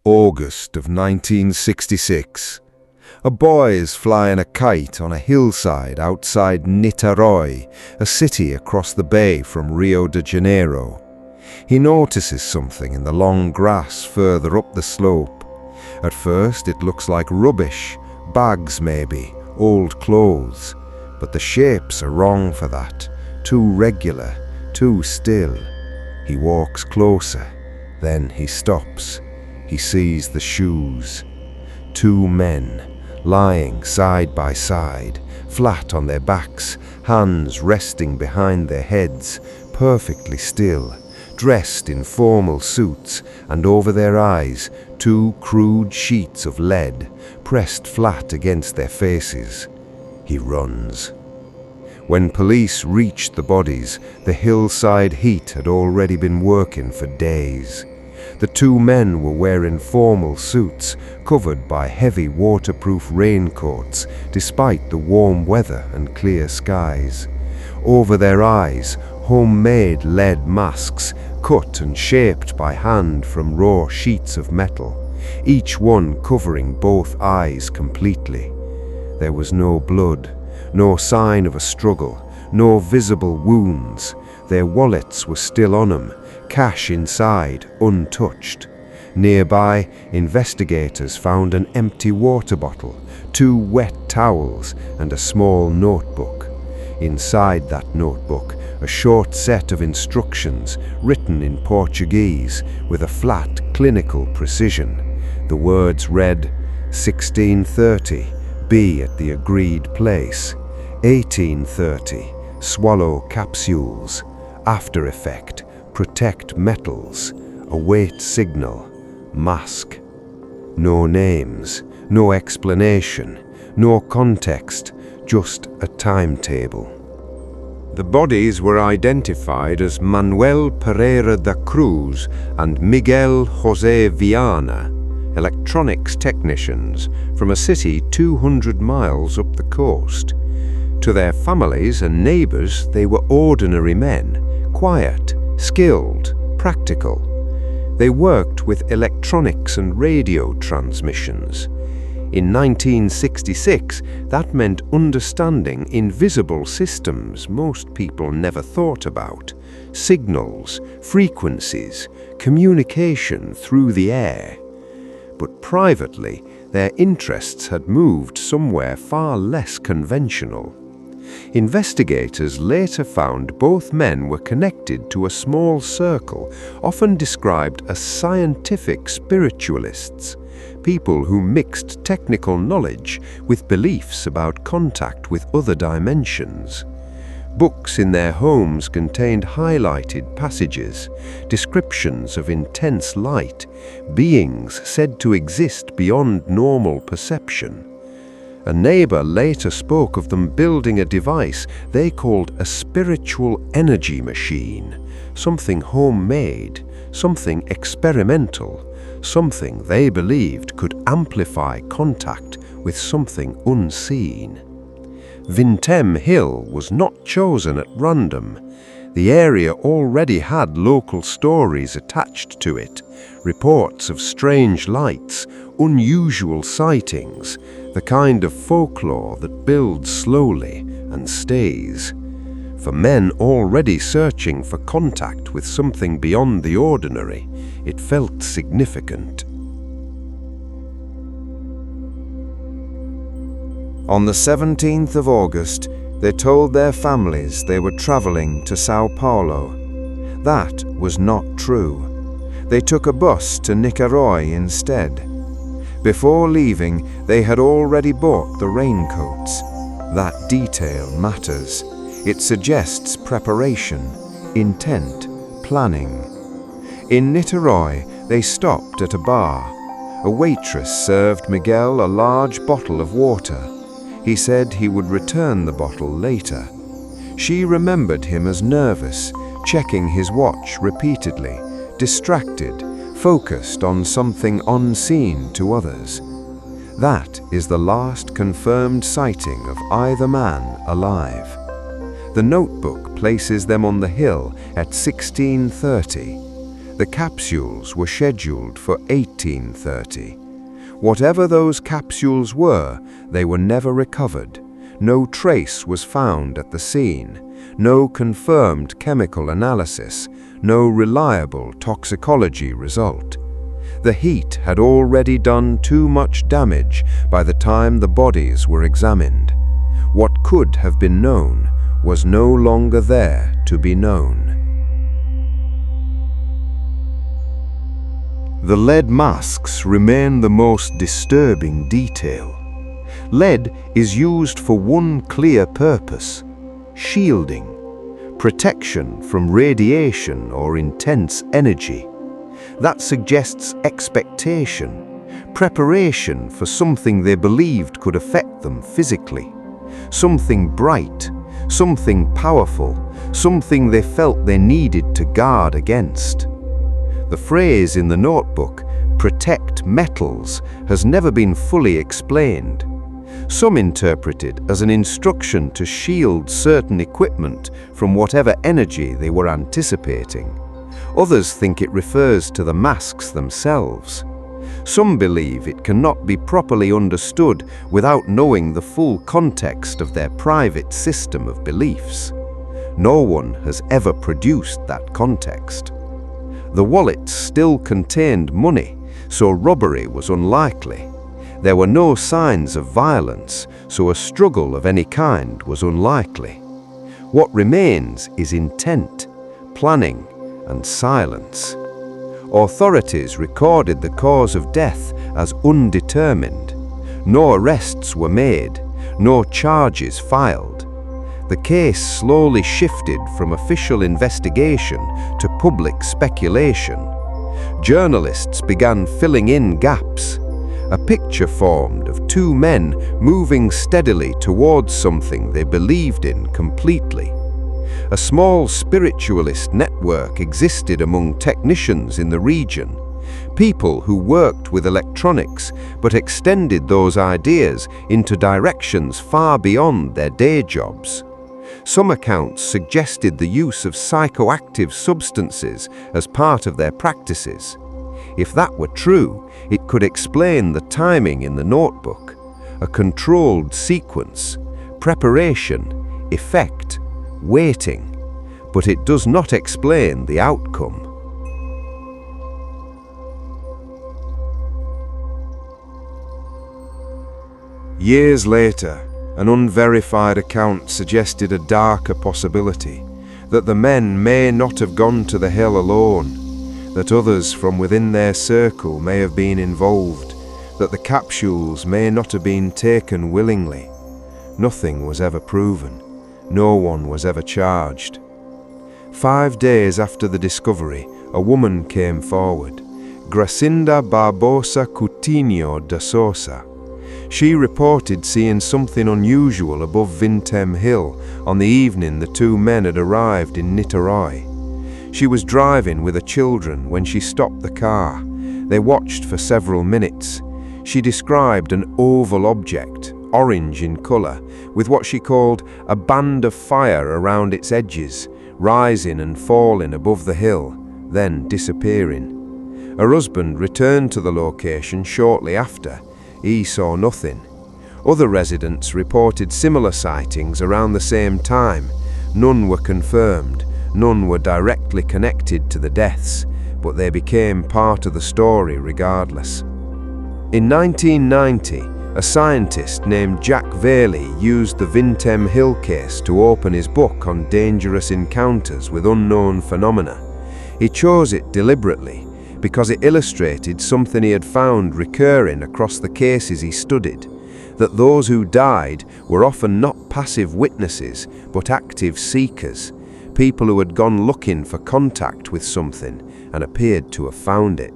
August of 1966. A boy is flying a kite on a hillside outside Niterói, a city across the bay from Rio de Janeiro. He notices something in the long grass further up the slope. At first it looks like rubbish, bags maybe, old clothes. But the shapes are wrong for that, too regular, too still. He walks closer, then he stops. He sees the shoes. Two men, lying side by side, flat on their backs, hands resting behind their heads, perfectly still, dressed in formal suits, and over their eyes, two crude sheets of lead, pressed flat against their faces. He runs. When police reached the bodies, the hillside heat had already been working for days. The two men were wearing formal suits, covered by heavy waterproof raincoats, despite the warm weather and clear skies. Over their eyes, homemade lead masks, cut and shaped by hand from raw sheets of metal, each one covering both eyes completely. There was no blood, no sign of a struggle, no visible wounds. Their wallets were still on them, cash inside, untouched. Nearby, investigators found an empty water bottle, two wet towels, and a small notebook. Inside that notebook, a short set of instructions written in Portuguese with a flat, clinical precision. The words read, 1630, be at the agreed place. 1830, swallow capsules. After effect, protect metals. Await signal. Mask. No names, no explanation, no context, just a timetable. The bodies were identified as Manoel Pereira da Cruz and Miguel José Viana, electronics technicians from a city 200 miles up the coast. To their families and neighbors, they were ordinary men, quiet, skilled, practical. They worked with electronics and radio transmissions. In 1966, that meant understanding invisible systems most people never thought about: signals, frequencies, communication through the air. But privately, their interests had moved somewhere far less conventional. Investigators later found both men were connected to a small circle, often described as scientific spiritualists, people who mixed technical knowledge with beliefs about contact with other dimensions. Books in their homes contained highlighted passages, descriptions of intense light, beings said to exist beyond normal perception. A neighbor later spoke of them building a device they called a spiritual energy machine, something homemade, something experimental, something they believed could amplify contact with something unseen. Niterói Hill was not chosen at random. The area already had local stories attached to it, reports of strange lights, unusual sightings, the kind of folklore that builds slowly and stays. For men already searching for contact with something beyond the ordinary, it felt significant. On the 17th of August, they told their families they were traveling to Sao Paulo. That was not true. They took a bus to Niterói instead. Before leaving, they had already bought the raincoats. That detail matters. It suggests preparation, intent, planning. In Niterói, they stopped at a bar. A waitress served Miguel a large bottle of water. He said he would return the bottle later. She remembered him as nervous, checking his watch repeatedly, distracted, focused on something unseen to others. That is the last confirmed sighting of either man alive. The notebook places them on the hill at 1630. The capsules were scheduled for 1830. Whatever those capsules were, they were never recovered. No trace was found at the scene. No confirmed chemical analysis. No reliable toxicology result. The heat had already done too much damage by the time the bodies were examined. What could have been known was no longer there to be known. The lead masks remain the most disturbing detail. Lead is used for one clear purpose: shielding, protection from radiation or intense energy. That suggests expectation, preparation for something they believed could affect them physically. Something bright, something powerful, something they felt they needed to guard against. The phrase in the notebook, "protect metals," has never been fully explained. Some interpret it as an instruction to shield certain equipment from whatever energy they were anticipating. Others think it refers to the masks themselves. Some believe it cannot be properly understood without knowing the full context of their private system of beliefs. No one has ever produced that context. The wallets still contained money, so robbery was unlikely. There were no signs of violence, so a struggle of any kind was unlikely. What remains is intent, planning, and silence. Authorities recorded the cause of death as undetermined. No arrests were made, no charges filed. The case slowly shifted from official investigation to public speculation. Journalists began filling in gaps. A picture formed of two men moving steadily towards something they believed in completely. A small spiritualist network existed among technicians in the region, people who worked with electronics but extended those ideas into directions far beyond their day jobs. Some accounts suggested the use of psychoactive substances as part of their practices. If that were true, it could explain the timing in the notebook, a controlled sequence, preparation, effect, waiting, but it does not explain the outcome. Years later, an unverified account suggested a darker possibility, that the men may not have gone to the hill alone, that others from within their circle may have been involved, that the capsules may not have been taken willingly. Nothing was ever proven. No one was ever charged. 5 days after the discovery, a woman came forward, Gracinda Barbosa Coutinho da Sousa. She reported seeing something unusual above Viana Hill on the evening the two men had arrived in Niterói. She was driving with her children when she stopped the car. They watched for several minutes. She described an oval object, orange in colour, with what she called a band of fire around its edges, rising and falling above the hill, then disappearing. Her husband returned to the location shortly after. He saw nothing. Other residents reported similar sightings around the same time. None were confirmed, none were directly connected to the deaths, but they became part of the story regardless. In 1990, a scientist named Jack Valey used the Viana Hill case to open his book on dangerous encounters with unknown phenomena. He chose it deliberately because it illustrated something he had found recurring across the cases he studied, that those who died were often not passive witnesses but active seekers, people who had gone looking for contact with something and appeared to have found it.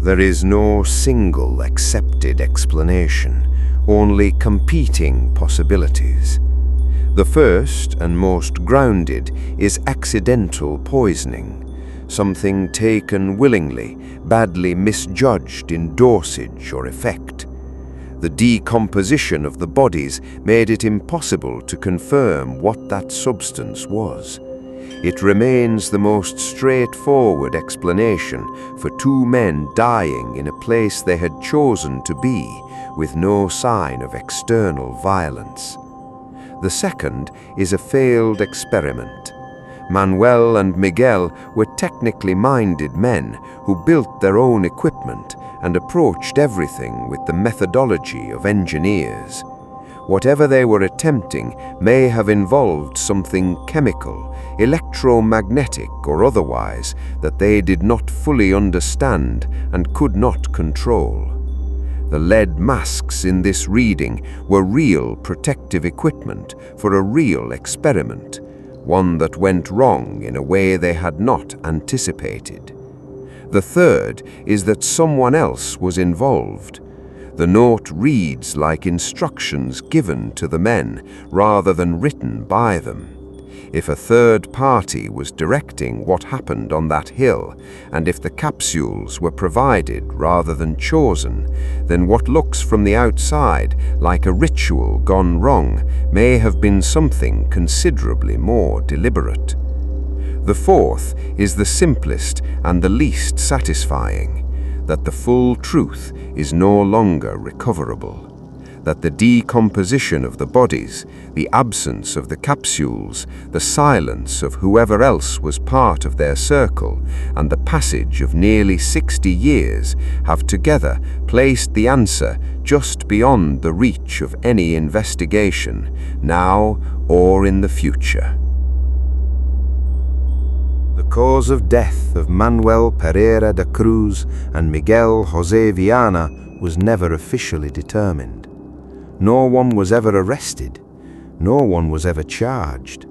There is no single accepted explanation, only competing possibilities. The first and most grounded is accidental poisoning, something taken willingly, badly misjudged in dosage or effect. The decomposition of the bodies made it impossible to confirm what that substance was. It remains the most straightforward explanation for two men dying in a place they had chosen to be, with no sign of external violence. The second is a failed experiment. Manoel and Miguel were technically minded men who built their own equipment and approached everything with the methodology of engineers. Whatever they were attempting may have involved something chemical, electromagnetic or otherwise, that they did not fully understand and could not control. The lead masks in this reading were real protective equipment for a real experiment, one that went wrong in a way they had not anticipated. The third is that someone else was involved. The note reads like instructions given to the men rather than written by them. If a third party was directing what happened on that hill, and if the capsules were provided rather than chosen, then what looks from the outside like a ritual gone wrong may have been something considerably more deliberate. The fourth is the simplest and the least satisfying, that the full truth is no longer recoverable, that the decomposition of the bodies, the absence of the capsules, the silence of whoever else was part of their circle, and the passage of nearly 60 years have together placed the answer just beyond the reach of any investigation, now or in the future. The cause of death of Manuel Pereira de Cruz and Miguel José Viana was never officially determined. No one was ever arrested. No one was ever charged.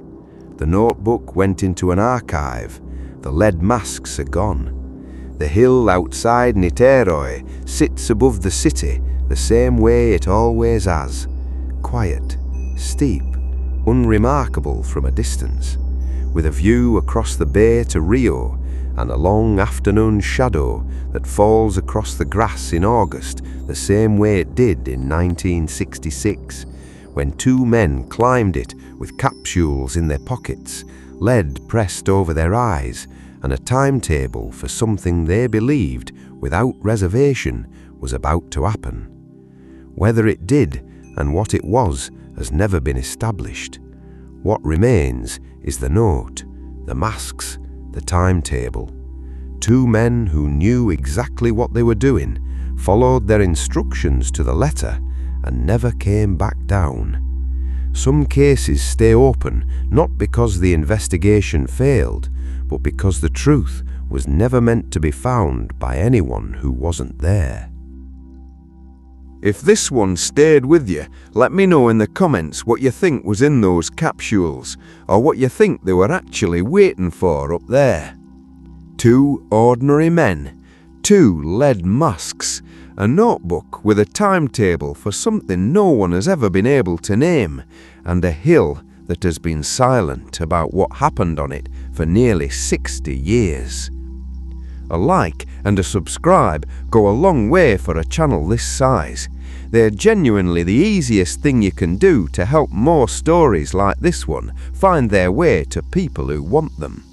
The notebook went into an archive. The lead masks are gone. The hill outside Niterói sits above the city the same way it always has. Quiet, steep, unremarkable from a distance, with a view across the bay to Rio and a long afternoon shadow that falls across the grass in August the same way it did in 1966, when two men climbed it with capsules in their pockets, lead pressed over their eyes, and a timetable for something they believed, without reservation, was about to happen. Whether it did and what it was has never been established. What remains is the note, the masks, the timetable. Two men who knew exactly what they were doing, followed their instructions to the letter, and never came back down. Some cases stay open not because the investigation failed, but because the truth was never meant to be found by anyone who wasn't there. If this one stayed with you, let me know in the comments what you think was in those capsules, or what you think they were actually waiting for up there. Two ordinary men, two lead masks, a notebook with a timetable for something no one has ever been able to name, and a hill that has been silent about what happened on it for nearly 60 years. A like and a subscribe go a long way for a channel this size. They're genuinely the easiest thing you can do to help more stories like this one find their way to people who want them.